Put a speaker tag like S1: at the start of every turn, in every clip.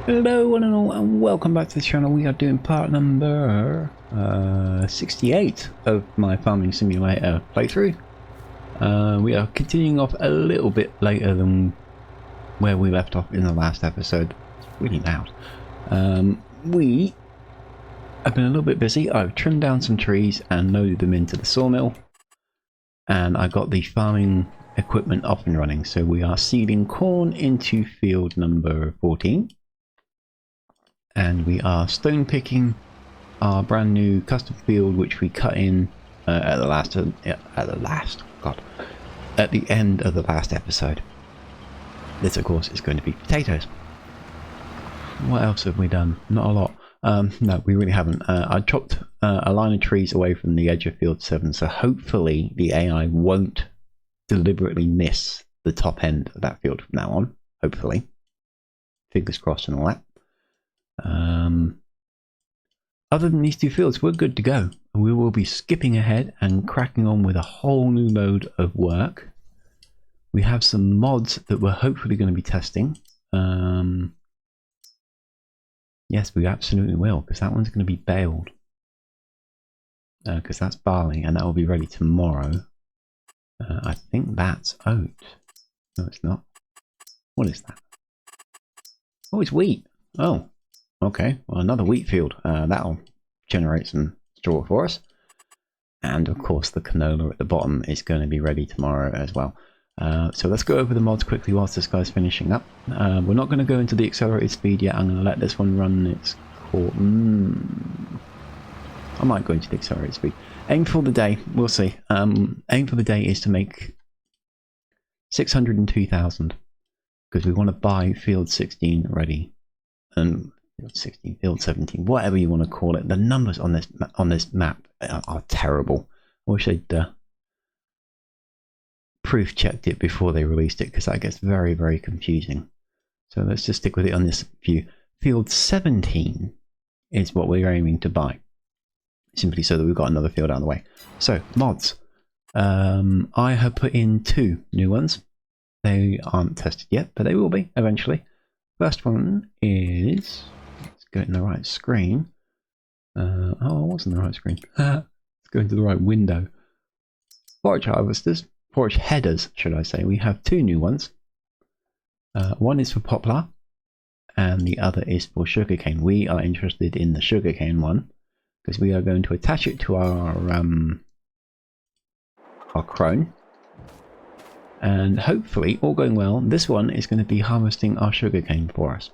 S1: Hello one and all, and welcome back to the channel. We are doing part number 68 of my Farming Simulator playthrough. We are continuing off a little bit later than where we left off in the last episode. It's really loud. We have been a little bit busy. I've trimmed down some trees and loaded them into the sawmill, and I got the farming equipment up and running. So we are seeding corn into field number 14. And we are stone picking our brand new custom field, which we cut in at the end of the last episode. This, of course, is going to be potatoes. What else have we done? Not a lot. No, we really haven't. I chopped a line of trees away from the edge of field 7, so hopefully the AI won't deliberately miss the top end of that field from now on. Hopefully. Fingers crossed and all that. Other than these two fields, we're good to go. We will be skipping ahead and cracking on with a whole new load of work. We have some mods that we're hopefully going to be testing. Yes, we absolutely will, because that one's going to be baled. Because that's barley, and that will be ready tomorrow. I think that's oat. No, it's not. What is that? Oh, it's wheat. Oh. Okay, well, another wheat field. That'll generate some straw for us. And of course the canola at the bottom is going to be ready tomorrow as well. So let's go over the mods quickly whilst this guy's finishing up. We're not going to go into the accelerated speed yet. I'm going to let this one run its course. I might go into the accelerated speed. Aim for the day, we'll see. Aim for the day is to make 602,000. Because we want to buy field 16 ready. And field 16, field 17, whatever you want to call it. The numbers on this map are terrible. I wish they'd proof checked it before they released it, because that gets very, very confusing. So let's just stick with it on this view. Field 17 is what we're aiming to buy, simply so that we've got another field out of the way. So mods, I have put in 2 new ones. They aren't tested yet, but they will be eventually. First one is, let's go in the right screen. Oh, it wasn't the right screen. Let's go into the right window. Forage harvesters, forage headers, should I say. We have 2 new ones. One is for poplar, and the other is for sugarcane. We are interested in the sugarcane one because we are going to attach it to our crone. And hopefully, all going well, this one is going to be harvesting our sugarcane for us.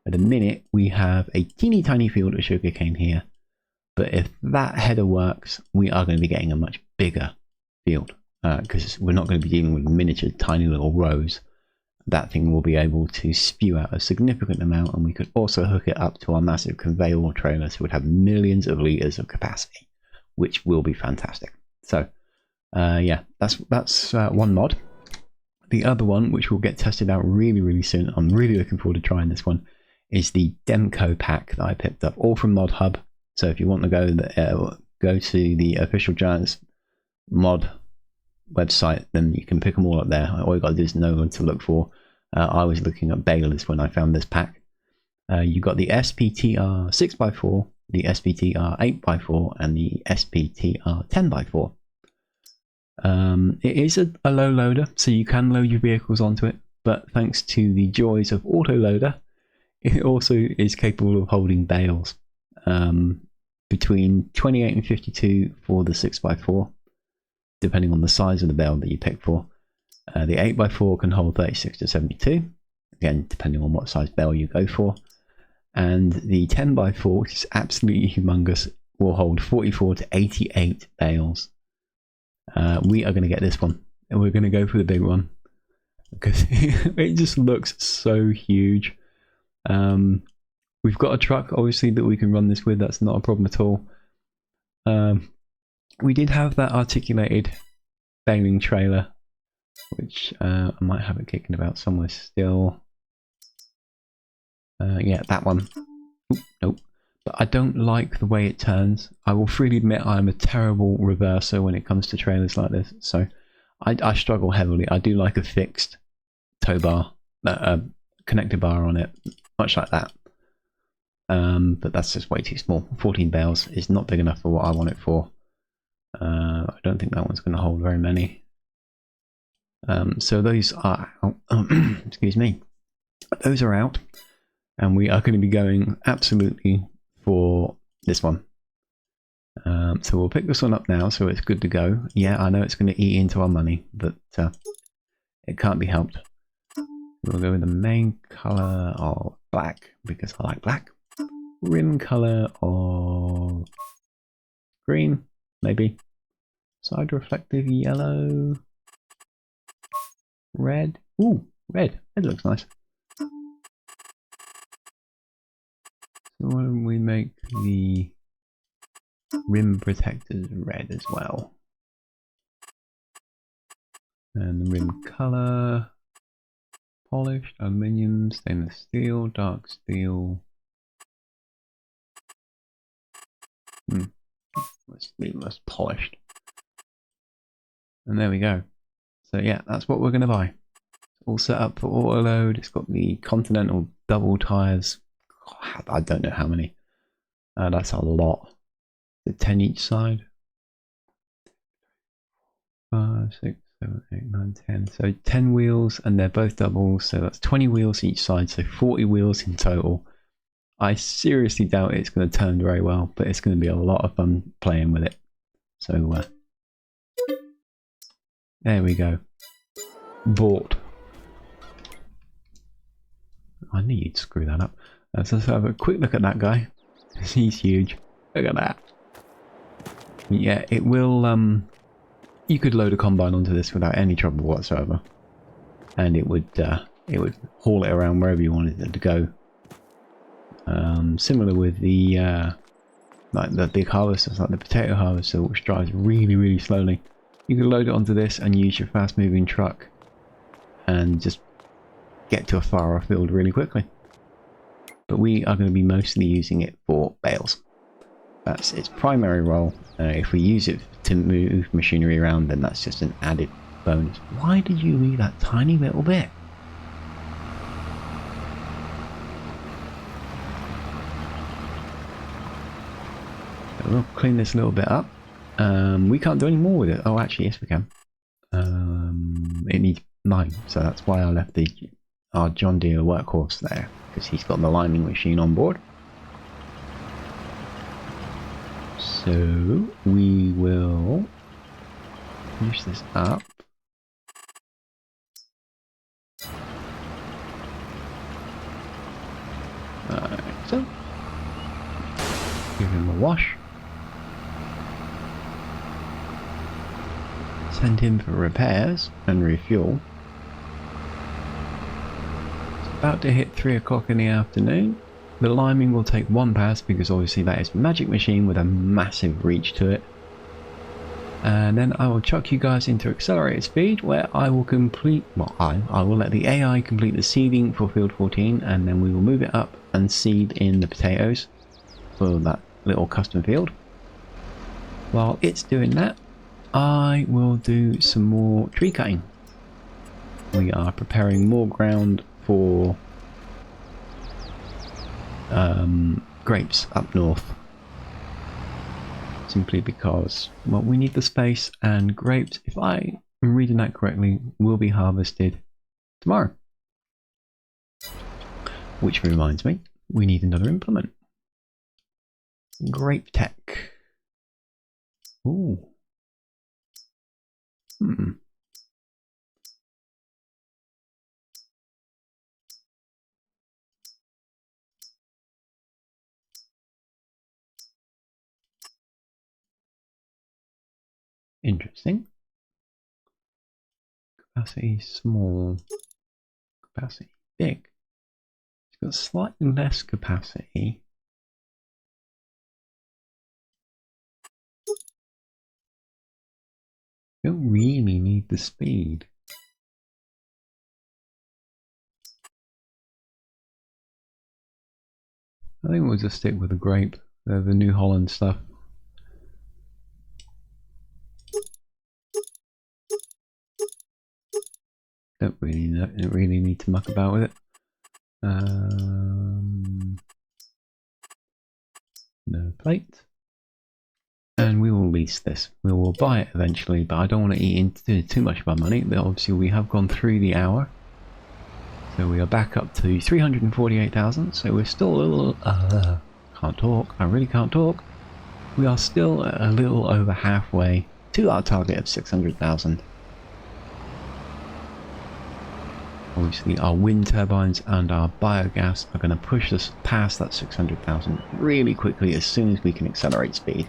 S1: At the minute, we have a teeny tiny field of sugarcane here. But if that header works, we are going to be getting a much bigger field. Because we're not going to be dealing with miniature tiny little rows. That thing will be able to spew out a significant amount. And we could also hook it up to our massive conveyor trailer. So we'd have millions of litres of capacity. Which will be fantastic. So, yeah, that's one mod. The other one, which will get tested out really, really soon, I'm really looking forward to trying this one, is the Demco pack that I picked up, all from Mod Hub. So if you want to go to the official Giants mod website, then you can pick them all up there. All you got to do is know what to look for. I was looking at balers when I found this pack. You got the SPTR 6x4, the SPTR 8x4, and the SPTR 10x4. It is a low loader, so you can load your vehicles onto it, but thanks to the joys of autoloader, it also is capable of holding bales. Between 28 and 52 for the 6x4, depending on the size of the bale that you pick for. The 8x4 can hold 36 to 72, again depending on what size bale you go for. And the 10x4, which is absolutely humongous, will hold 44 to 88 bales. We are going to get this one, and we're going to go for the big one because it just looks so huge. We've got a truck, obviously, that we can run this with. That's not a problem at all. We did have that articulated baling trailer, which I might have it kicking about somewhere still. Yeah, that one. Oop, nope. But I don't like the way it turns. I will freely admit I'm a terrible reverser when it comes to trailers like this. So I struggle heavily. I do like a fixed tow bar, connector bar on it. much like that. But that's just way too small. 14 bales is not big enough for what I want it for. I don't think that one's going to hold very many. So those are out. Excuse me. Those are out, and we are going to be going absolutely for this one. So we'll pick this one up now, so it's good to go. Yeah, I know it's going to eat into our money, but it can't be helped. We'll go with the main color of black because I like black. Rim color of green, maybe. Side reflective yellow. Red. Ooh, red. Red looks nice. So why don't we make the rim protectors red as well? And the rim color. Polished, aluminium, stainless steel, dark steel. Let's leave this polished. And there we go. So yeah, that's what we're going to buy. It's all set up for auto load. It's got the Continental double tyres. I don't know how many. That's a lot. The 10 each side. 5, 6, 7, 8, 9, 10. So 10 wheels, and they're both doubles. So that's 20 wheels each side. So 40 wheels in total. I seriously doubt it's going to turn very well, but it's going to be a lot of fun playing with it. So there we go. Bought. I knew you'd screw that up. So let's have a quick look at that guy. He's huge. Look at that. Yeah, it will. You could load a combine onto this without any trouble whatsoever, and it would haul it around wherever you wanted it to go. Similar with the like the big harvesters, like the potato harvester, which drives really, really slowly. You can load it onto this and use your fast-moving truck, and just get to a far-off field really quickly. But we are going to be mostly using it for bales. That's its primary role. If we use it to move machinery around, then that's just an added bonus. Why did you leave that tiny little bit? We'll clean this a little bit up. We can't do any more with it. Oh, actually, yes, we can. It needs lime, so that's why I left our John Deere workhorse there, because he's got the liming machine on board. So we will finish this up. So give him a wash. Send him for repairs and refuel. It's about to hit 3 o'clock in the afternoon. The liming will take 1 pass because obviously that is a magic machine with a massive reach to it. And then I will chuck you guys into accelerated speed, where I will complete, well, I will let the AI complete the seeding for field 14, and then we will move it up and seed in the potatoes for that little custom field. While it's doing that, I will do some more tree cutting. We are preparing more ground for grapes up north, simply because, well, we need the space, and grapes, if I am reading that correctly, will be harvested tomorrow. Which reminds me, we need another implement. Grape tech. Ooh. Interesting. Capacity small. Capacity big. It's got slightly less capacity. Don't really need the speed. I think we'll just stick with the grape, the New Holland stuff. Don't really need to muck about with it. No plate. And we will lease this. We will buy it eventually, but I don't want to eat into too much of our money. But obviously we have gone through the hour. So we are back up to 348,000. So we're still a little... can't talk. I really can't talk. We are still a little over halfway to our target of 600,000. Obviously our wind turbines and our biogas are going to push us past that 600,000 really quickly as soon as we can accelerate speed.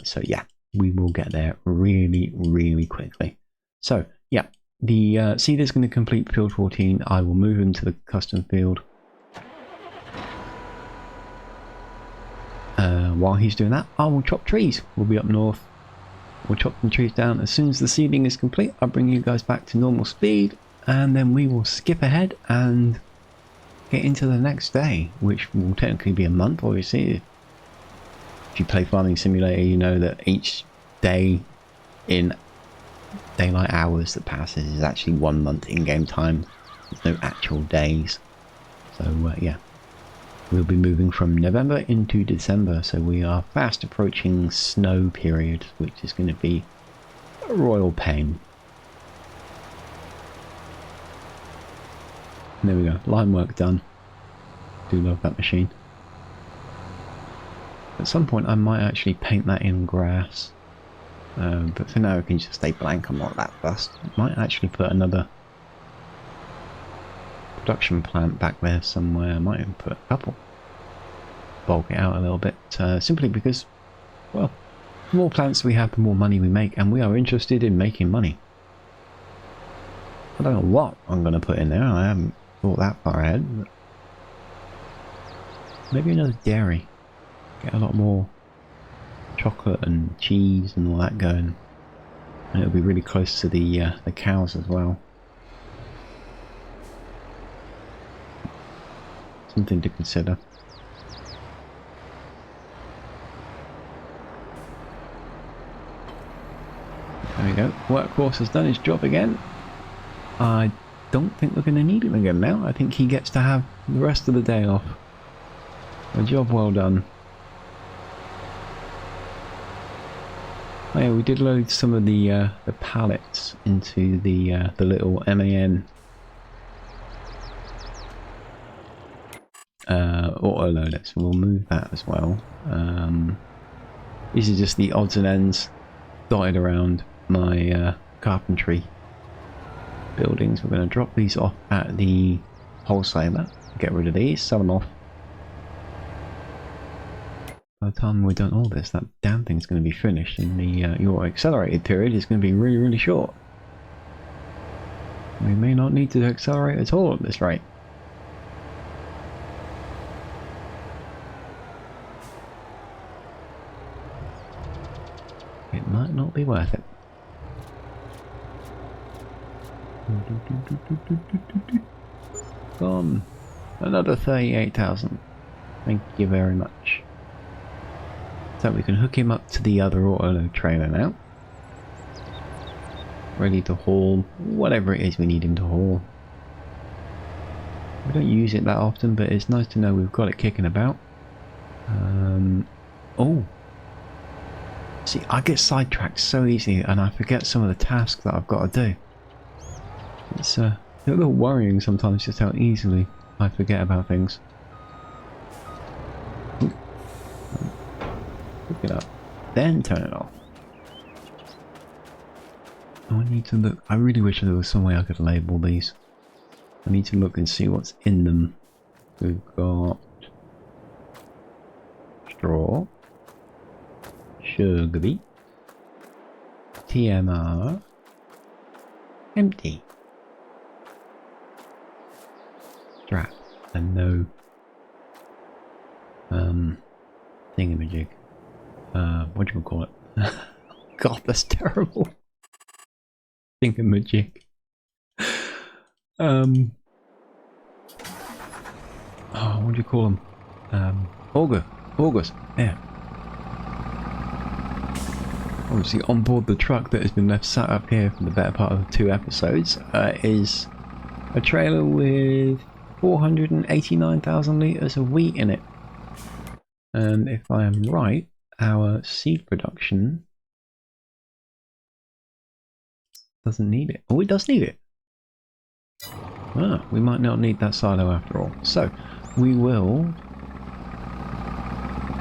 S1: So yeah, we will get there really quickly. So yeah, the seeder's going to complete field 14. I will move him to the custom field. While he's doing that, I will chop trees. We'll be up north. We'll chop some trees down. As soon as the seeding is complete, I'll bring you guys back to normal speed. And then we will skip ahead and get into the next day, which will technically be a month, obviously. If you play Farming Simulator, you know that each day in daylight hours that passes is actually 1 month in-game time. There's no actual days. So, yeah. We'll be moving from November into December, so we are fast approaching snow period, which is going to be a royal pain. And there we go, line work done. Do love that machine. At some point I might actually paint that in grass, but for now it can just stay blank. I'm not that fussed. Might actually put another production plant back there somewhere. I might even put a couple. Bulk it out a little bit, simply because, well, the more plants we have, the more money we make, and we are interested in making money. I don't know what I'm going to put in there. I haven't thought that far ahead. But maybe another dairy. Get a lot more chocolate and cheese and all that going. And it'll be really close to the cows as well. Something to consider. There we go. Workhorse has done his job again. I don't think we're going to need him again now. I think he gets to have the rest of the day off. A job well done. Oh yeah, we did load some of the pallets into the little MAN auto loader, so we'll move that as well. These are just the odds and ends dotted around my carpentry buildings. We're going to drop these off at the wholesaler, get rid of these, sell them off. By the time we're done all this, that damn thing's going to be finished, and the your accelerated period is going to be really short. We may not need to accelerate at all at this rate. It might not be worth it. Gone. Another 38,000. Thank you very much. So we can hook him up to the other auto trailer now. Ready to haul whatever it is we need him to haul. We don't use it that often, but it's nice to know we've got it kicking about. Oh. See, I get sidetracked so easily and I forget some of the tasks that I've got to do. It's a little worrying sometimes just how easily I forget about things. Pick it up, then turn it off. Oh, I need to look. I really wish there was some way I could label these. I need to look and see what's in them. We've got straw, sugar beet, TMR, empty, strap, and no thingamajig. What do you call it? God, that's terrible. Thingamajig. Oh, what do you call them? Augers. Yeah. Obviously, on board the truck that has been left sat up here for the better part of 2 episodes is a trailer with 489,000 litres of wheat in it. And if I am right, our seed production doesn't need it. Oh, it does need it. Ah, we might not need that silo after all. So, we will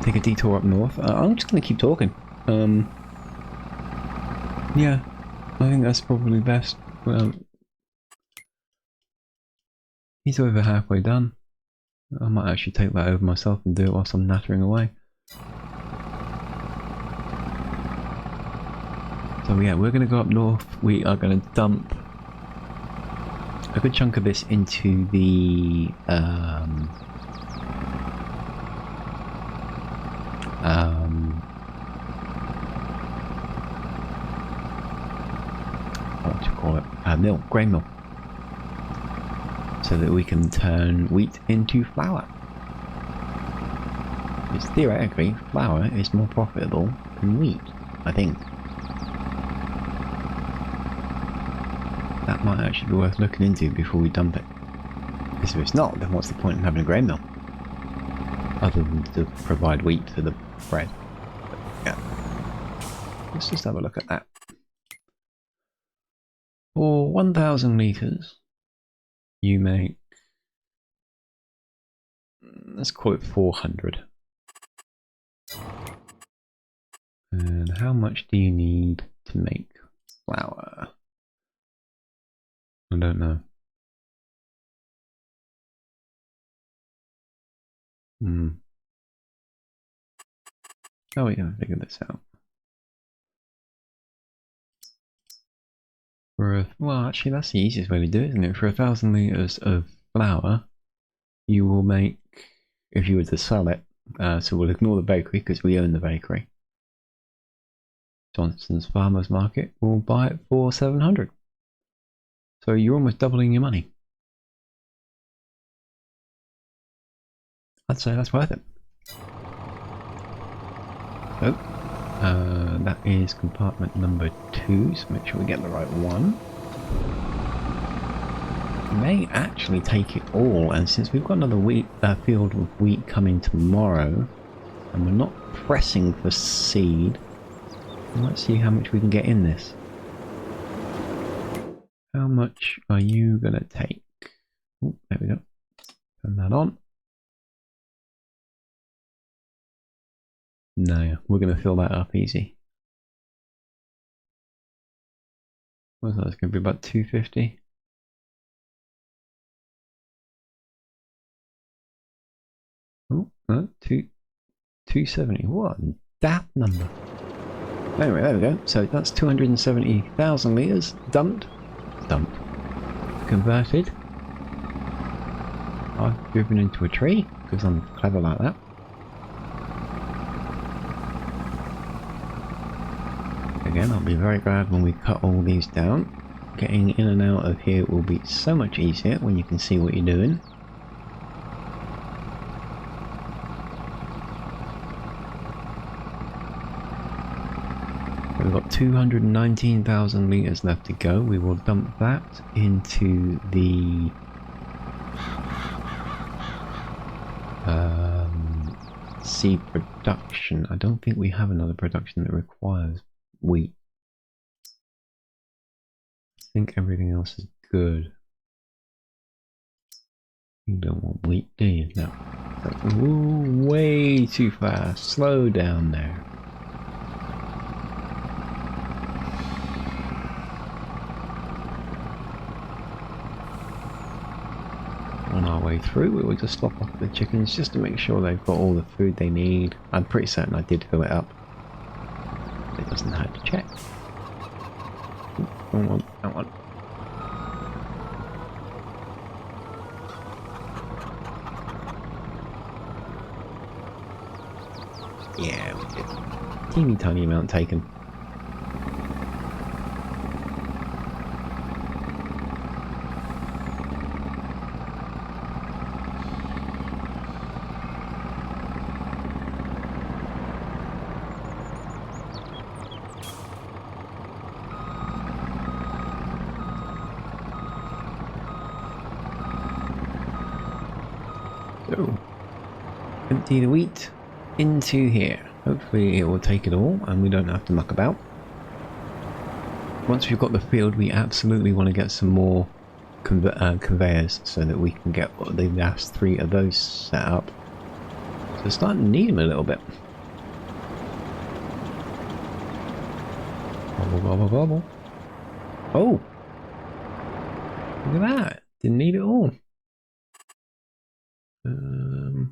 S1: take a detour up north. I'm just going to keep talking. Yeah, I think that's probably best. Well, he's over halfway done. I might actually take that over myself and do it whilst I'm nattering away. So yeah, we're going to go up north. We are going to dump a good chunk of this into the what do you call it? Mill, grain mill, so that we can turn wheat into flour. Because theoretically, flour is more profitable than wheat, I think. That might actually be worth looking into before we dump it. Because if it's not, then what's the point in having a grain mill? Other than to provide wheat for the bread. But yeah. Let's just have a look at that. For 1,000 litres, you make... let's call it 400. And how much do you need to make flour? I don't know. Oh, we can figure this out. Well, actually, that's the easiest way to do it, isn't it? For 1,000 litres of flour, you will make, if you were to sell it, so we'll ignore the bakery because we own the bakery. Johnson's Farmers Market will buy it for 700. So you're almost doubling your money. I'd say that's worth it. So, that is compartment number 2, so make sure we get the right one. We may actually take it all, and since we've got another field of wheat coming tomorrow, and we're not pressing for seed, let's see how much we can get in this. How much are you going to take? Oh, there we go. Turn that on. No, we're going to fill that up easy. What's that? It's going to be about 250. Oh, no, 270. What a daft number. Anyway, there we go. So that's 270,000 litres dumped. Converted. I've driven into a tree because I'm clever like that. Again, I'll be very glad when we cut all these down. Getting in and out of here will be so much easier when you can see what you're doing. We've got 219,000 litres left to go. We will dump that into the seed production. I don't think we have another production that requires wheat. I think everything else is good. You don't want wheat, do you? No. Ooh, way too fast. Slow down there. On our way through, we will just stop off the chickens just to make sure they've got all the food they need. I'm pretty certain I did fill it up. It doesn't hurt to check. Come on, come on. Yeah, we did. Teeny tiny amount taken. So, empty the wheat into here. Hopefully it will take it all and we don't have to muck about. Once we've got the field, we absolutely want to get some more conveyors so that we can get the last 3 of those set up. So we're starting to need them a little bit. Bubble, bubble, bubble. Oh! Look at that! Didn't need it all.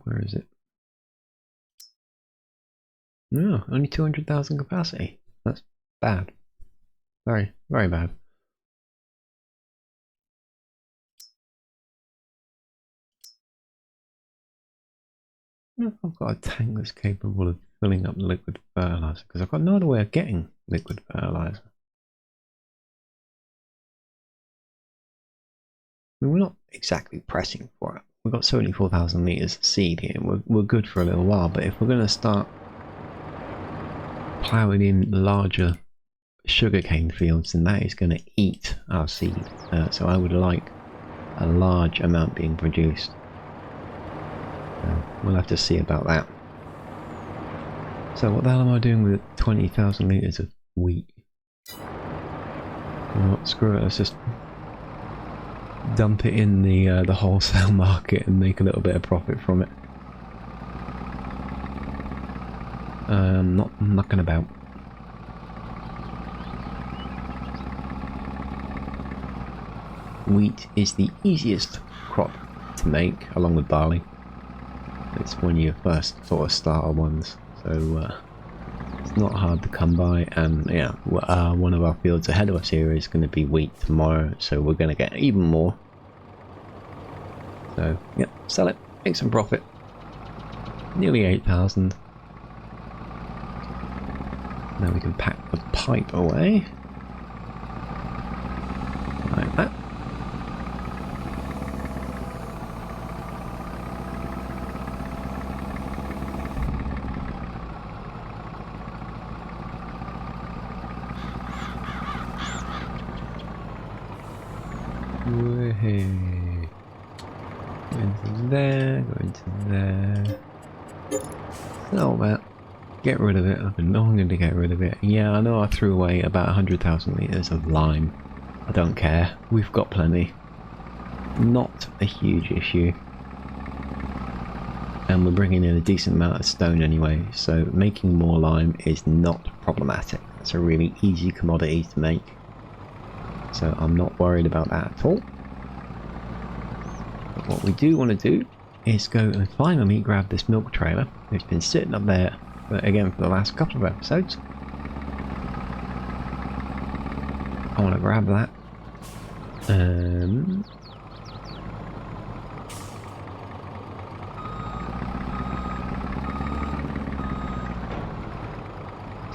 S1: Where is it? No, only 200,000 capacity. That's bad. Very, very bad. I've got a tank that's capable of filling up liquid fertilizer because I've got no other way of getting liquid fertilizer. I mean, we're not exactly pressing for it. We've got 74,000 litres of seed here. We're good for a little while, but if we're going to start ploughing in larger sugarcane fields, then that is going to eat our seed. So I would like a large amount being produced. We'll have to see about that. So what the hell am I doing with 20,000 litres of wheat? You know what, screw it, let's just dump it in the wholesale market and make a little bit of profit from it. Not mucking about. Wheat is the easiest crop to make, along with barley. It's one of your first sort of starter ones, so it's not hard to come by. And yeah, one of our fields ahead of us here is going to be wheat tomorrow, so we're going to get even more. So yeah, sell it, make some profit. Nearly 8,000. Now we can pack the pipe away. Like that. Go into there, go into there. Sell that. Get rid of it. I've been longing to get rid of it. Yeah, I know I threw away about 100,000 litres of lime. I don't care. We've got plenty. Not a huge issue. And we're bringing in a decent amount of stone anyway, so making more lime is not problematic. It's a really easy commodity to make. So I'm not worried about that at all. But what we do want to do is go and finally grab this milk trailer. It's been sitting up there, again, for the last couple of episodes. I want to grab that.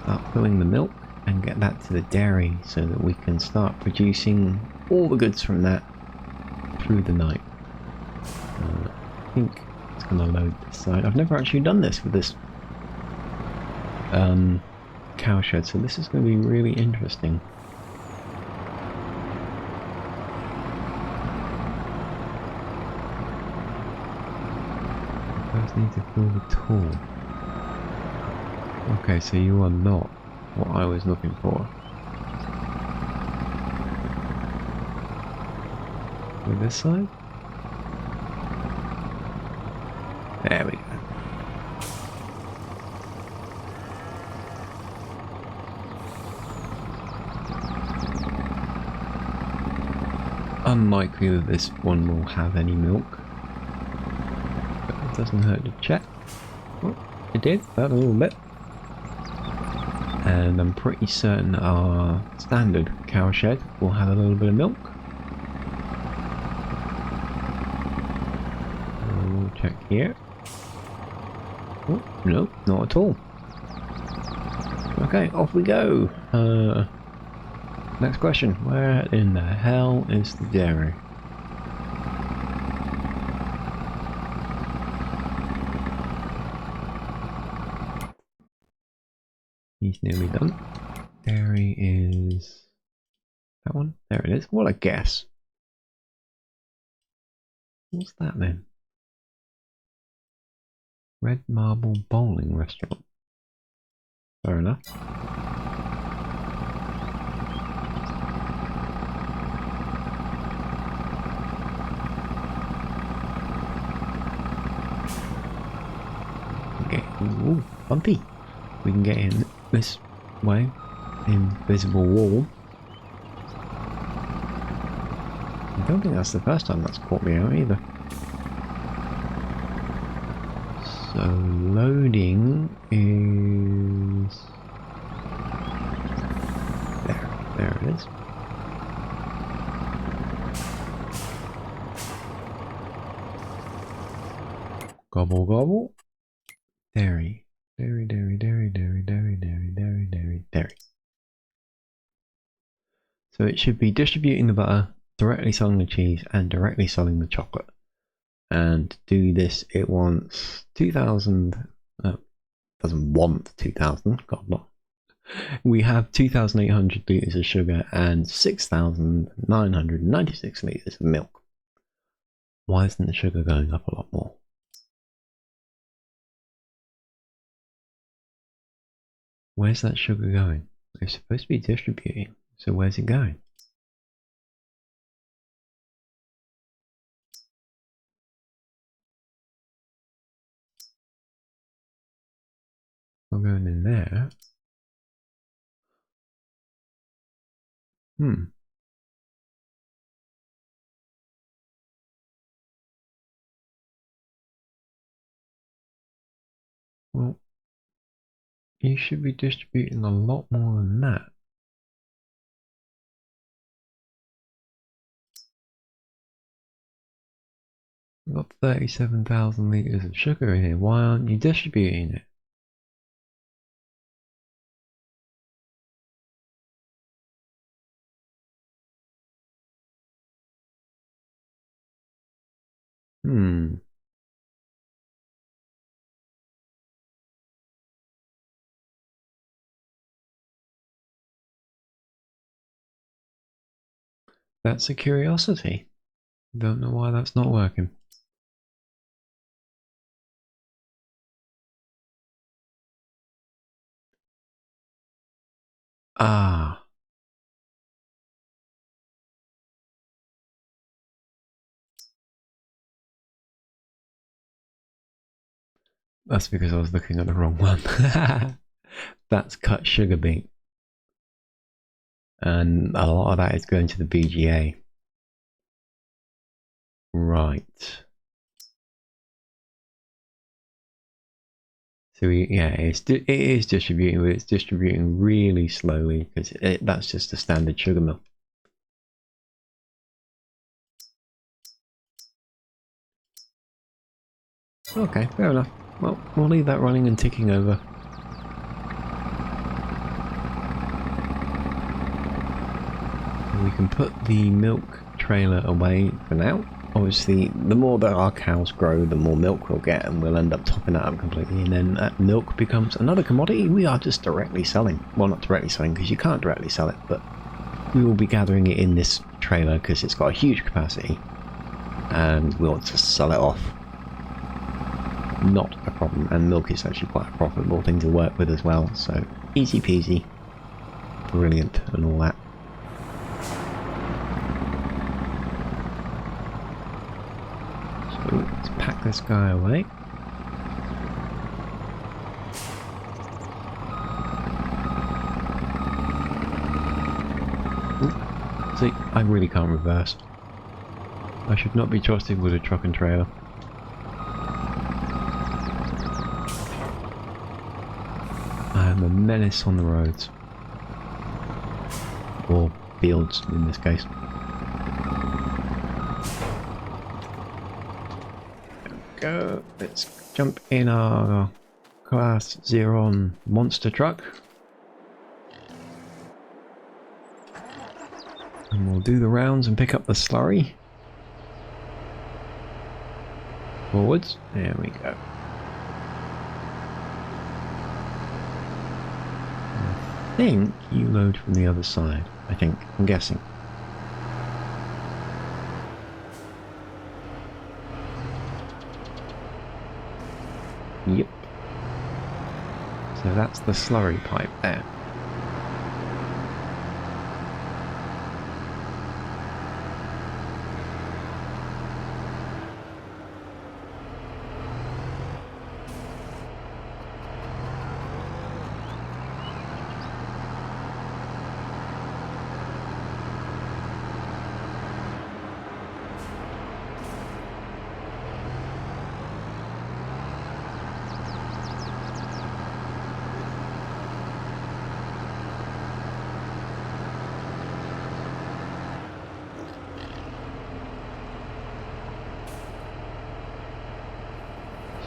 S1: Start filling the milk and get that to the dairy so that we can start producing all the goods from that through the night. I think it's going to load this side. I've never actually done this with this cow shed, so this is going to be really interesting. I first need to fill the tool. Okay, so you are not what I was looking for. With this side? There we go. Unlikely that this one will have any milk, but it doesn't hurt to check. Oh, it did, that a little bit. And I'm pretty certain our standard cow shed will have a little bit of milk. We'll check here. Oh, no, not at all. Okay, off we go. Next question. Where in the hell is the dairy? He's nearly done. Dairy is... that one? There it is. What a guess. What's that then? Red Marble Bowling Restaurant. Fair enough. Okay, ooh, bumpy. We can get in this way. Invisible wall. I don't think that's the first time that's caught me out either. So loading is there it is. Gobble gobble. Dairy. Dairy. So it should be distributing the butter, directly selling the cheese, and directly selling the chocolate. And to do this, it wants 2,000. Doesn't want 2,000. God, no. We have 2,800 litres of sugar and 6,996 litres of milk. Why isn't the sugar going up a lot more? Where's that sugar going? It's supposed to be distributing, so where's it going? Not going in there. Well, you should be distributing a lot more than that. We've got 37,000 litres of sugar in here. Why aren't you distributing it? That's a curiosity. Don't know why that's not working. Ah. That's because I was looking at the wrong one. That's cut sugar beet. And a lot of that is going to the BGA. Right. So it is distributing, but it's distributing really slowly because that's just a standard sugar mill. Okay, fair enough. Well, we'll leave that running and ticking over. We can put the milk trailer away for now. Obviously, the more that our cows grow, the more milk we'll get, and we'll end up topping that up completely, and then that milk becomes another commodity we are just directly selling. Well, not directly selling, because you can't directly sell it, but we will be gathering it in this trailer because it's got a huge capacity, and we'll just sell it off. Not a problem, and milk is actually quite a profitable thing to work with as well, so easy peasy, brilliant, and all that. So let's pack this guy away. Ooh, see, I really can't reverse. I should not be trusted with a truck and trailer. I am a menace on the roads. Or fields in this case. Go. Let's jump in our Class Xeron monster truck. And we'll do the rounds and pick up the slurry. Forwards. There we go. I think you load from the other side. I'm guessing. Yep. So that's the slurry pipe there.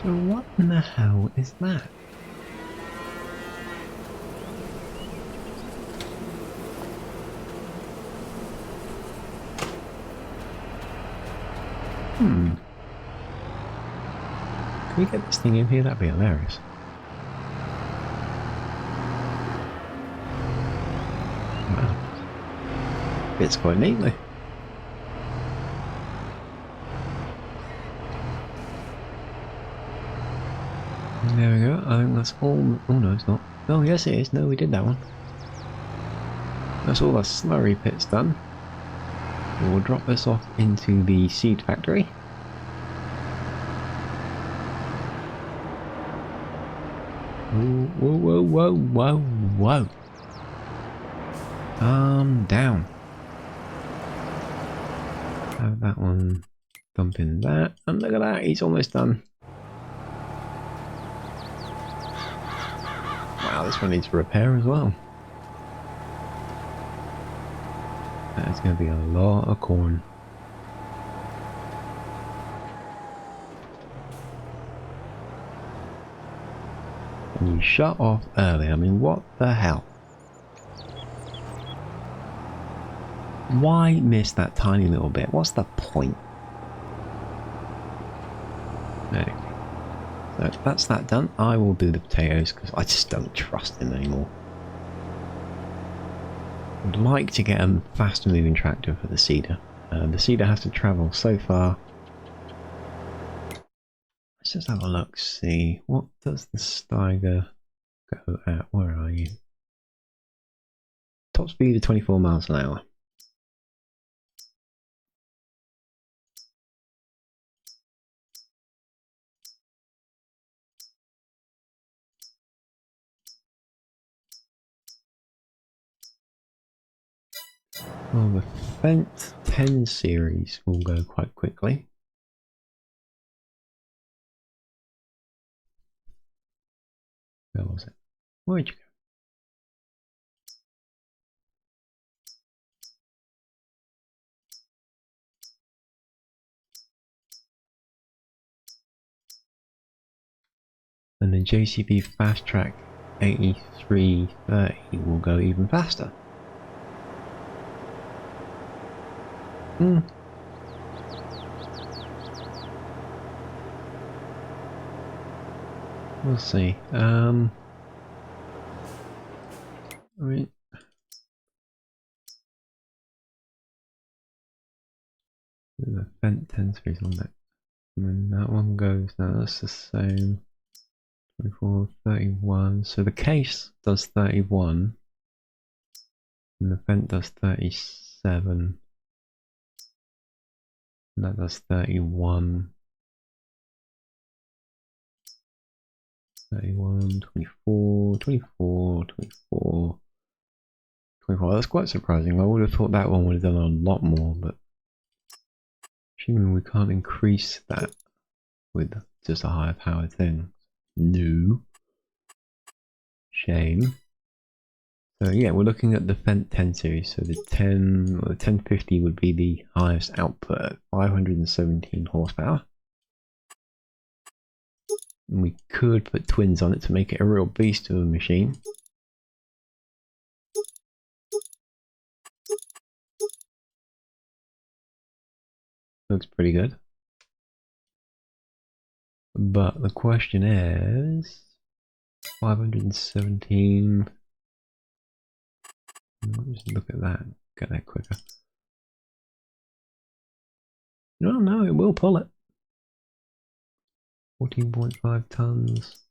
S1: So what in the hell is that? Can we get this thing in here? That'd be hilarious. Wow. Fits quite neatly. There we go. I think that's all. Oh no, it's not. Oh yes, it is. No, we did that one. That's all the slurry pit's done. We'll drop this off into the seed factory. Whoa, whoa, whoa, whoa, whoa. Calm down. Have that one dump in that. And look at that, he's almost done. Wow, this one needs repair as well. That's going to be a lot of corn. And you shut off early. I mean, what the hell? Why miss that tiny little bit? What's the point? Anyway, so that's that done. I will do the potatoes because I just don't trust him anymore. I'd like to get a faster moving tractor for the seeder. The seeder has to travel so far. Let's just have a look, see. What does the Steiger go at? Where are you? Top speed of 24 miles an hour. Well, the Fent 10 series will go quite quickly. Where was it? Where'd you go? And the JCB Fast Track 8330 will go even faster. We'll see. I mean, the Fent 10 series on that. I mean, that one goes now. That's the same. 24, 31. So the case does 31, and the Fent does 37. And that does 31. 31, 24, 24, 24, 24. That's quite surprising. I would have thought that one would have done a lot more, but assuming we can't increase that with just a higher powered thing. No. Shame. So yeah, we're looking at the Fent 10 series. So the 1050 would be the highest output at 517 horsepower. And we could put twins on it to make it a real beast of a machine. Looks pretty good. But the question is 517. Let's look at that. Get that quicker. No, it will pull it. 14.5 tons.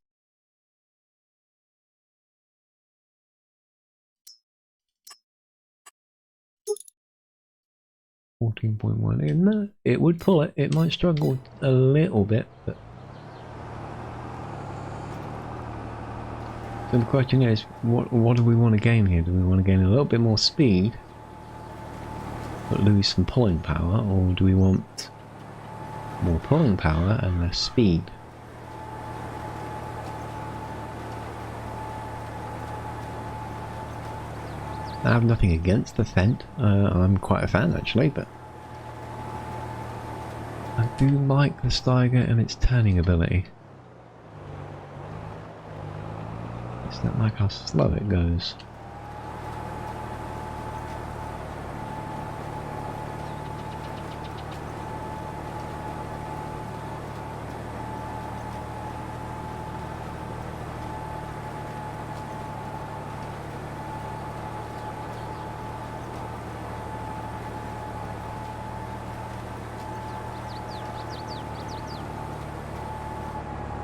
S1: 14.1. No, it would pull it. It might struggle a little bit, but so the question is, what do we want to gain here? Do we want to gain a little bit more speed, but lose some pulling power, or do we want more pulling power and less speed? I have nothing against the Fent. I'm quite a fan actually, but I do like the Steiger and its turning ability. It's not like how slow it goes.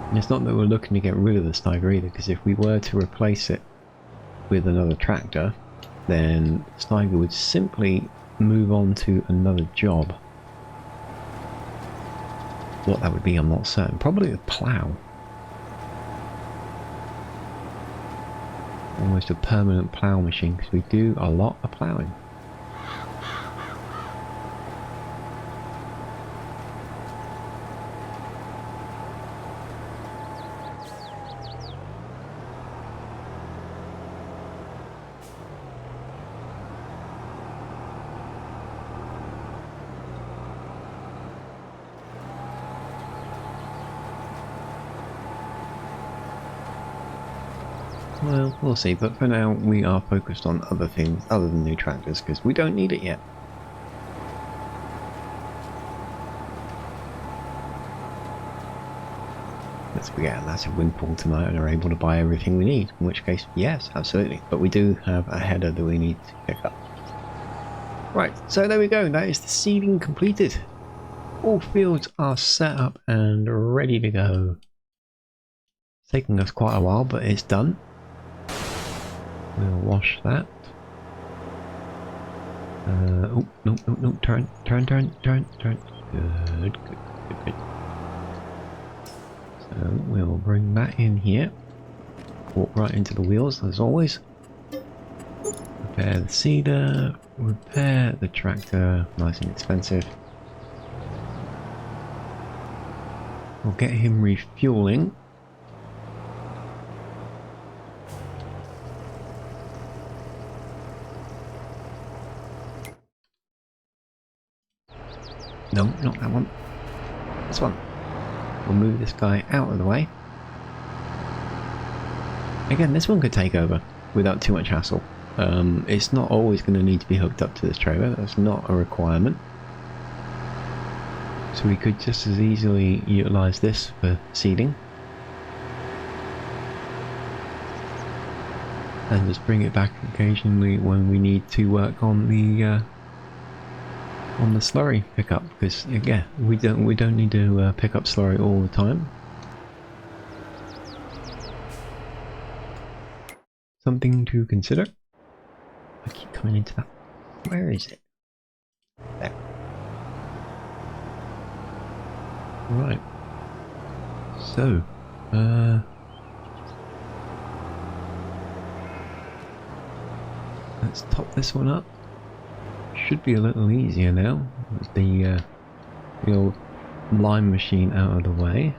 S1: And it's not that we're looking to get rid of the Steiger either, because if we were to replace it with another tractor, then Steiger would simply move on to another job. What that would be, I'm not certain. Probably a plough. Almost a permanent plough machine, because we do a lot of ploughing. Well, we'll see, but for now we are focused on other things other than new tractors, because we don't need it yet. Let's we get a massive windfall tonight and are able to buy everything we need, in which case, yes, absolutely. But we do have a header that we need to pick up. Right, so there we go, that is the seeding completed. All fields are set up and ready to go. It's taking us quite a while, but it's done. We'll wash that. Oh, no, no, no, turn. Good. So we'll bring that in here. Walk right into the wheels, as always. Repair the seeder, repair the tractor, nice and expensive. We'll get him refueling. No, not that one. This one. We'll move this guy out of the way. Again, this one could take over without too much hassle. It's not always going to need to be hooked up to this trailer. That's not a requirement. So we could just as easily utilise this for seeding. And just bring it back occasionally when we need to work on the slurry pickup, because again, we don't need to pick up slurry all the time. Something to consider. I keep coming into that. Where is it? There. Right. So, let's top this one up. Should be a little easier now. With the old lime machine out of the way.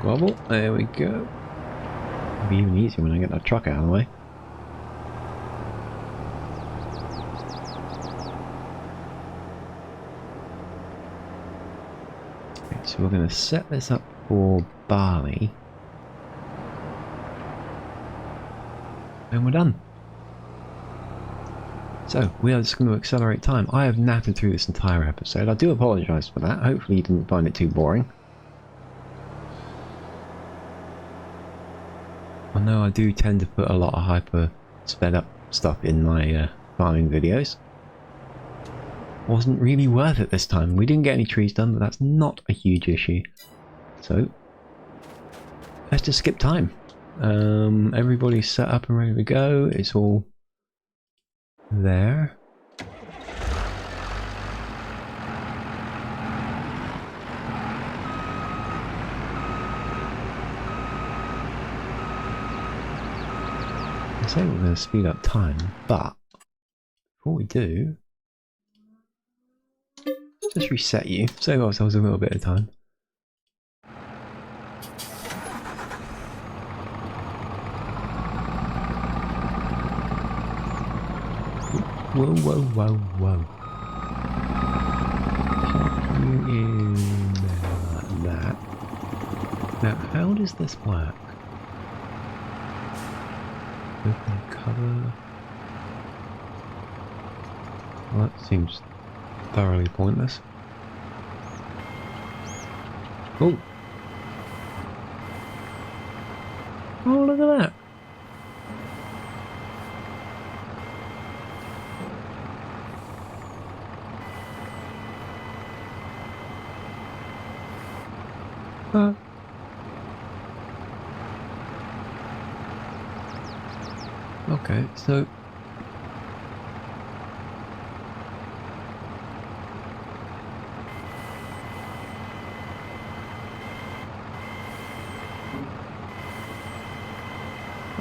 S1: Gobble, there we go. It'll be even easier when I get that truck out of the way. Okay, so we're going to set this up for barley. And we're done. So, we are just going to accelerate time. I have napped through this entire episode. I do apologise for that. Hopefully you didn't find it too boring. know I do tend to put a lot of hyper sped up stuff in my farming videos. Wasn't really worth it this time. We didn't get any trees done, but that's not a huge issue. So, let's just skip time. Everybody's set up and ready to go. It's all there. I say we're going to speed up time, but before we do, just reset you, save ourselves a little bit of time. Whoa, whoa, whoa, whoa. Pop you in there like that. Now, how does this work? Open cover. Well, that seems thoroughly pointless. Oh! Oh, look at that! Okay, so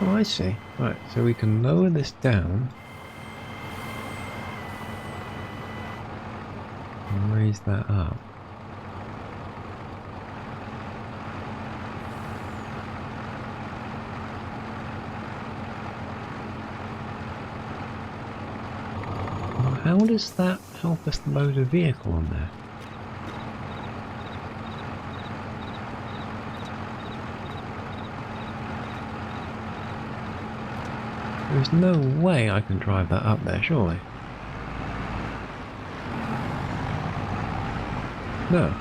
S1: oh, I see. Right, so we can lower this down and raise that up. How does that help us load a vehicle on there? There's no way I can drive that up there, surely. No.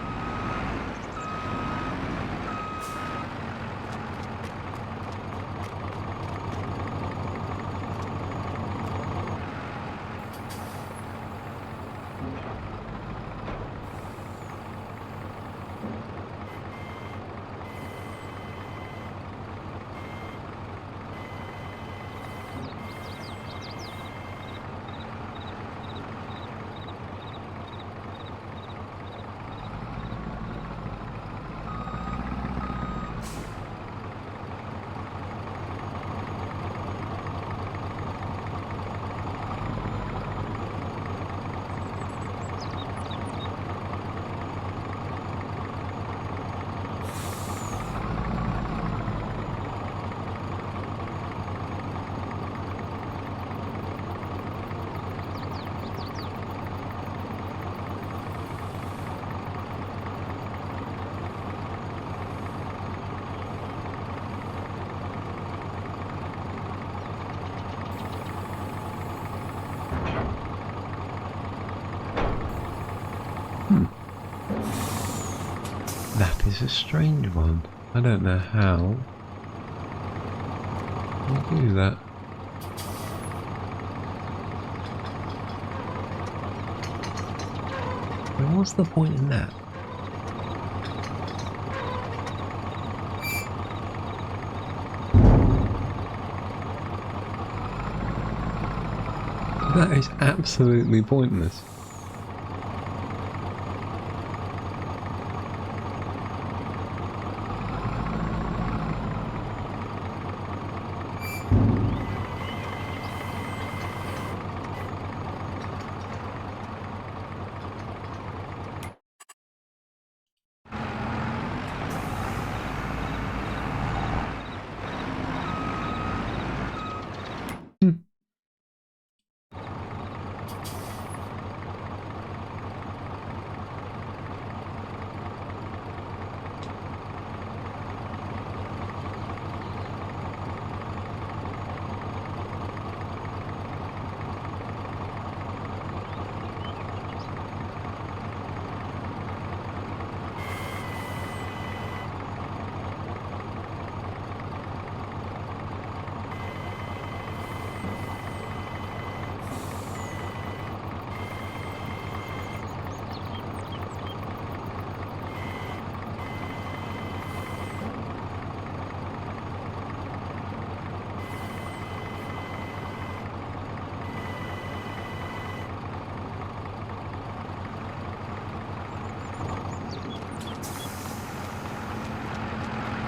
S1: That is a strange one. I don't know how you do that. But what's the point in that? That is absolutely pointless.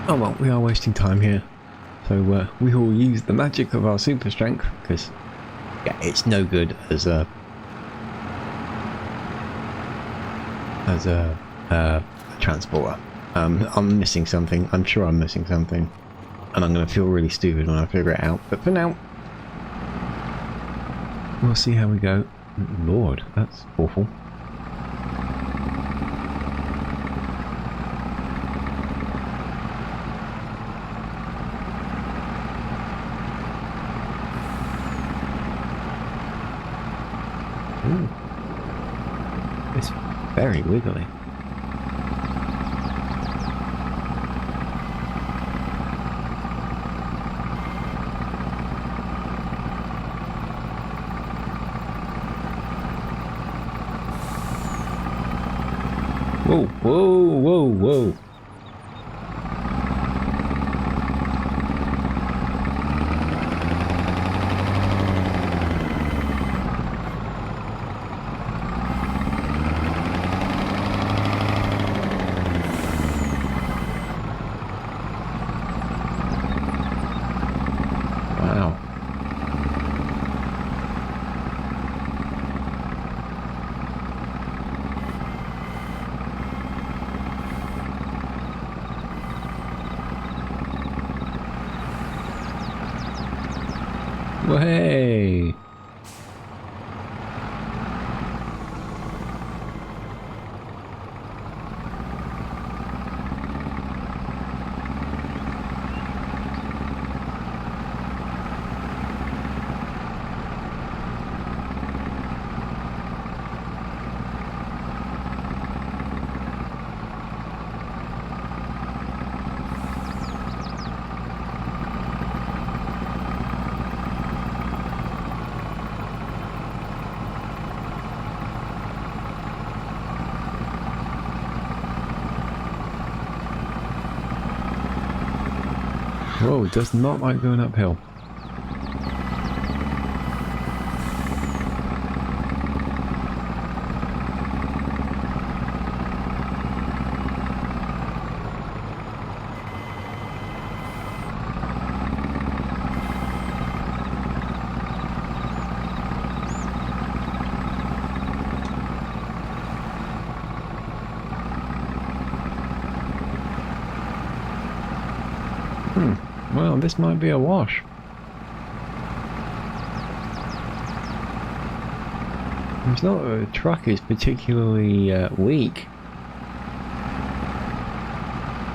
S1: Oh well, we are wasting time here. So we will use the magic of our super strength, because yeah, it's no good as a transporter. I'm missing something. I'm sure I'm missing something, and I'm going to feel really stupid when I figure it out. But for now, we'll see how we go. Lord, that's awful. Ooh. It's very wiggly. Whoa, whoa, whoa, whoa. Wow. Well, hey. Whoa, does not like going uphill. Well, this might be a wash. It's not that the truck is particularly weak.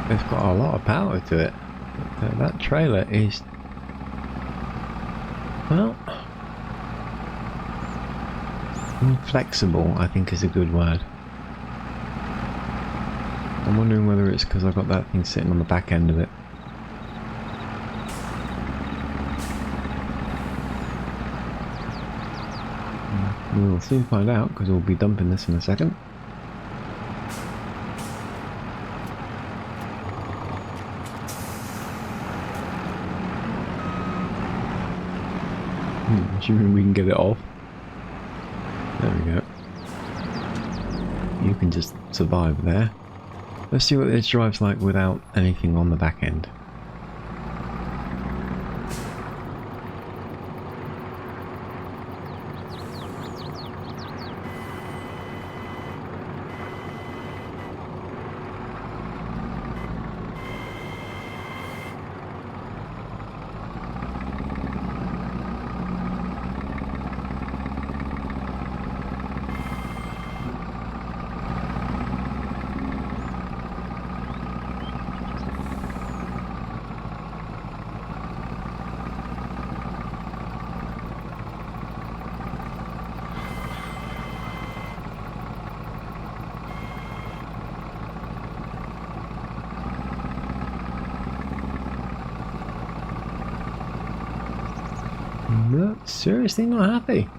S1: It's got a lot of power to it. But, that trailer is, well, inflexible, I think is a good word. I'm wondering whether it's because I've got that thing sitting on the back end of it. We'll soon find out, because we'll be dumping this in a second. Assuming we can get it off. There we go. You can just survive there. Let's see what this drive's like without anything on the back end. No, seriously not happy.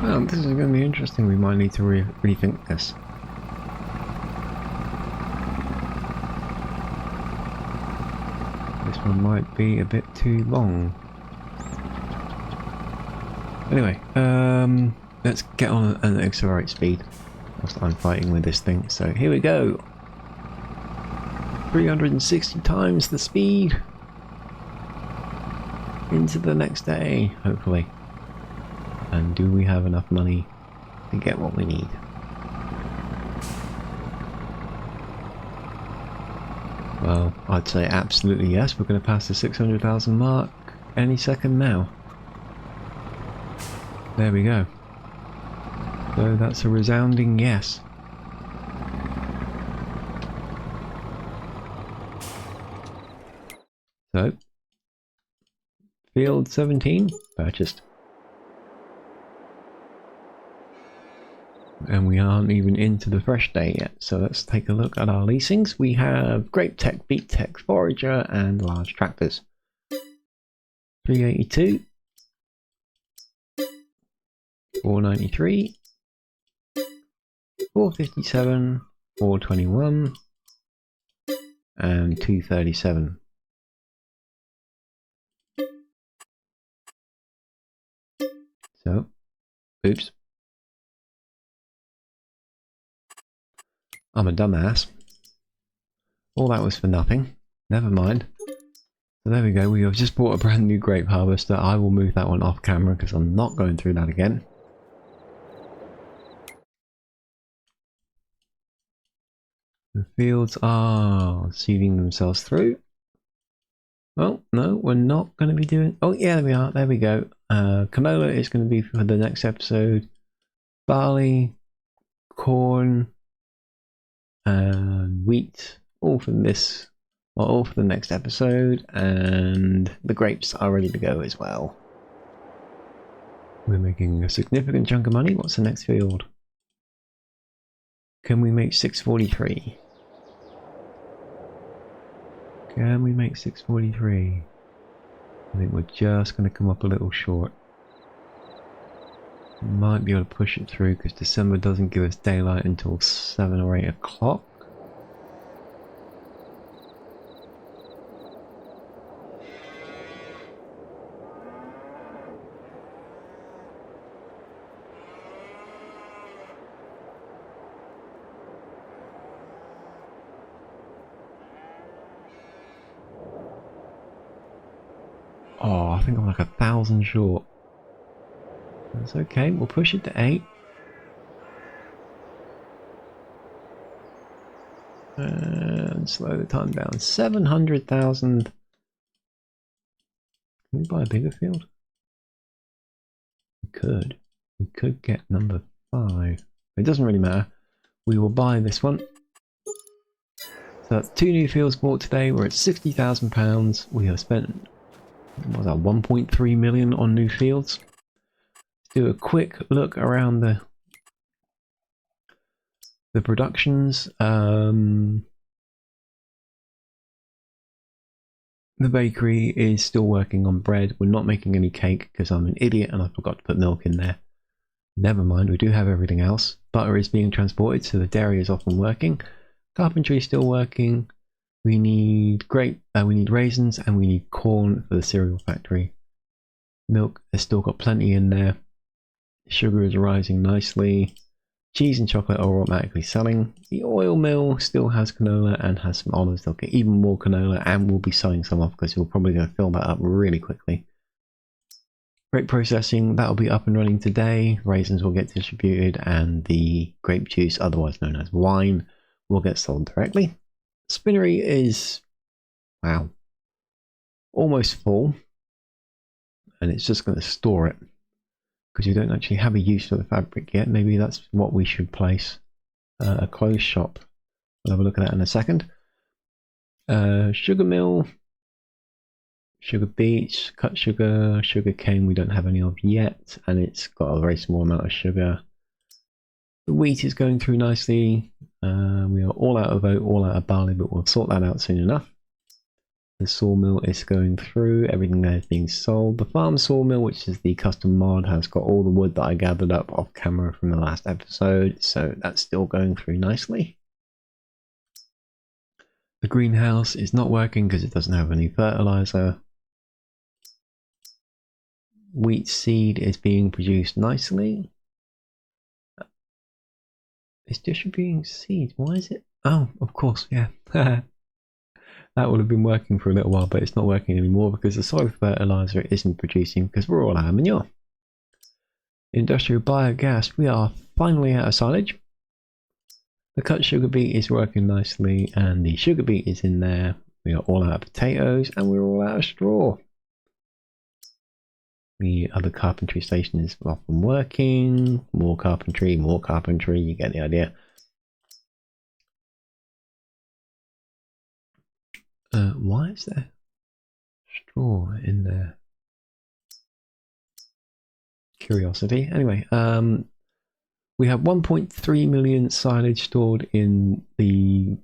S1: Well, this is going to be interesting. We might need to rethink this. This one might be a bit too long. Anyway, let's get on and accelerate speed whilst I'm fighting with this thing. So here we go. 360 times the speed into the next day, hopefully. And do we have enough money to get what we need? Well, I'd say absolutely yes. We're going to pass the 600,000 mark any second now. There we go. So that's a resounding yes. So, field 17 purchased. And we aren't even into the fresh day yet, so let's take a look at our leasings. We have Grape Tech, Beet Tech, Forager, and large tractors. 382, 493, 457, 421, and 237. So, oops. I'm a dumbass. All that was for nothing. Never mind. So there we go. We have just bought a brand new grape harvester. I will move that one off camera because I'm not going through that again. The fields are seeding themselves through. Oh, no, we're not going to be doing... Oh, yeah, there we are. There we go. Canola is going to be for the next episode. Barley, corn, and wheat, all for this, well, all for the next episode, and the grapes are ready to go as well. We're making a significant chunk of money. What's the next field? Can we make 643? Can we make 643? I think we're just going to come up a little short. Might be able to push it through because December doesn't give us daylight until 7 or 8 o'clock. Oh, I think I'm like 1,000 short. That's okay, we'll push it to 8. And slow the time down. 700,000. Can we buy a bigger field? We could. We could get number 5. It doesn't really matter. We will buy this one. So that's 2 new fields bought today. We're at £60,000. We have spent, what was that, 1.3 million on new fields. Let's do a quick look around the productions. The bakery is still working on bread. We're not making any cake because I'm an idiot and I forgot to put milk in there. Never mind, we do have everything else. Butter is being transported, so the dairy is often working. Carpentry is still working. We need we need raisins and we need corn for the cereal factory. Milk has still got plenty in there. Sugar is rising nicely. Cheese and chocolate are automatically selling. The oil mill still has canola and has some olives. They'll get even more canola and we'll be selling some off because we're probably going to fill that up really quickly. Grape processing, that'll be up and running today. Raisins will get distributed and the grape juice, otherwise known as wine, will get sold directly. Spinnery is, wow, almost full. And it's just going to store it. Because we don't actually have a use for the fabric yet. Maybe that's what we should place. A clothes shop. We'll have a look at that in a second. Sugar mill. Sugar beets. Cut sugar. Sugar cane we don't have any of yet. And it's got a very small amount of sugar. The wheat is going through nicely. We are all out of oat, all out of barley, but we'll sort that out soon enough. The sawmill is going through, everything there is being sold. The farm sawmill, which is the custom mod, has got all the wood that I gathered up off camera from the last episode, so that's still going through nicely. The greenhouse is not working because it doesn't have any fertilizer. Wheat seed is being produced nicely. It's distributing seeds. Why is it? Oh, of course, yeah. That would have been working for a little while, but it's not working anymore because the soil fertilizer isn't producing because we're all out of manure. Industrial biogas. We are finally out of silage. The cut sugar beet is working nicely, and the sugar beet is in there. We are all out of potatoes, and we're all out of straw. The other carpentry station is off and working. More carpentry, you get the idea. Why is there straw in there? Curiosity. Anyway, we have 1.3 million silage stored in the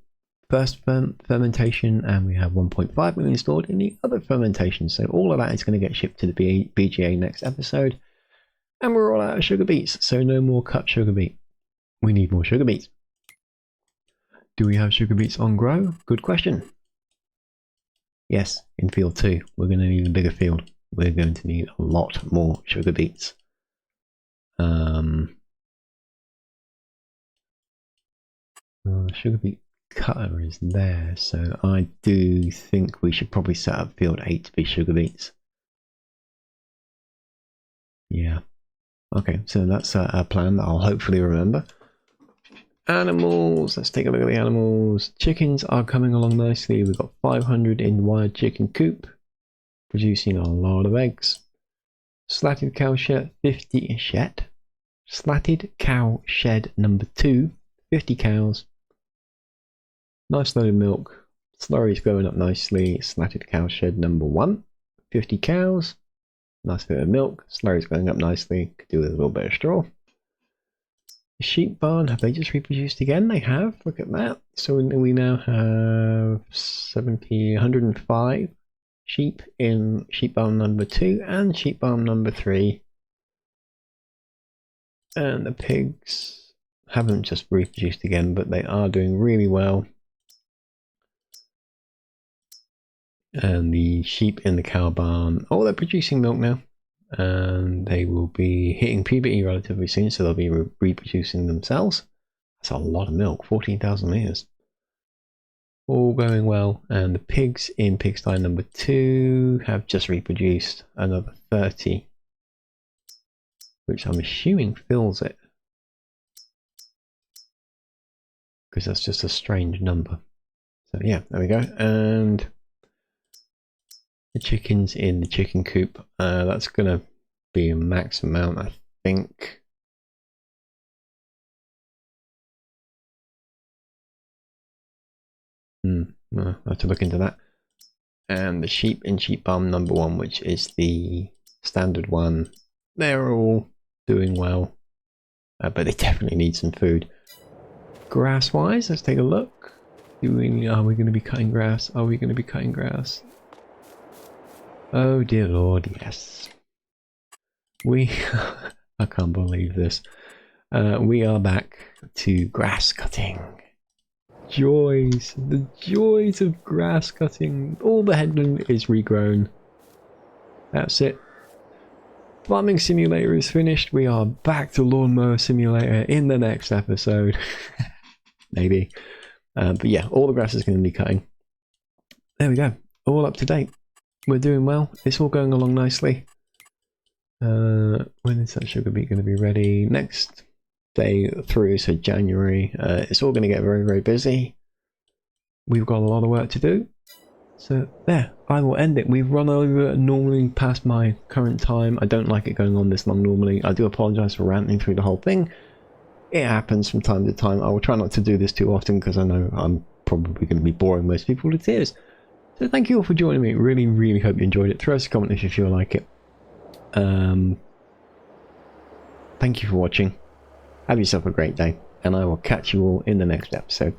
S1: first fermentation, and we have 1.5 million stored in the other fermentation. So all of that is going to get shipped to the BGA next episode. And we're all out of sugar beets, so no more cut sugar beet. We need more sugar beets. Do we have sugar beets on grow? Good question. Yes, in field 2. We're going to need a bigger field. We're going to need a lot more sugar beets. Sugar beet cutter is there, so I do think we should probably set up field 8 to be sugar beets. Yeah. Okay, so that's a plan that I'll hopefully remember. Animals, let's take a look at the animals. Chickens are coming along nicely. We've got 500 in the wired chicken coop, producing a lot of eggs. Slatted cow shed, 50 shed. Slatted cow shed number 2, 50 cows. Nice load of milk. Slurry's going up nicely. Slatted cow shed number 1, 50 cows. Nice bit of milk. Slurry's going up nicely. Could do with a little bit of straw. The sheep barn, have they just reproduced again? They have. Look at that. So we now have 105 sheep in sheep barn number 2 and sheep barn number 3. And the pigs haven't just reproduced again, but they are doing really well. And the sheep in the cow barn, oh, they're producing milk now. And they will be hitting puberty relatively soon, so they'll be reproducing themselves. That's a lot of milk, 14,000 litres. All going well. And the pigs in pigsty number 2 have just reproduced another 30, which I'm assuming fills it, because that's just a strange number. So yeah, there we go. And the chickens in the chicken coop, that's going to be a max amount, I think. I'll have to look into that. And the sheep in sheep barn number 1, which is the standard one, they're all doing well, but they definitely need some food. Grass wise, let's take a look. Are we going to be cutting grass? Are we going to be cutting grass? Oh dear Lord, yes. I can't believe this. We are back to grass cutting. Joys, the joys of grass cutting. All the headland is regrown. That's it. Farming Simulator is finished. We are back to Lawnmower Simulator in the next episode. Maybe. But yeah, all the grass is going to be cutting. There we go. All up to date. We're doing well. It's all going along nicely. When is that sugar beet going to be ready? Next day through, so January. It's all going to get very, very busy. We've got a lot of work to do. So there, I will end it. We've run over normally past my current time. I don't like it going on this long normally. I do apologise for ranting through the whole thing. It happens from time to time. I will try not to do this too often because I know I'm probably going to be boring most people to tears. So thank you all for joining me. Really, really hope you enjoyed it. Throw us a comment if you feel like it. Thank you for watching. Have yourself a great day, and I will catch you all in the next episode.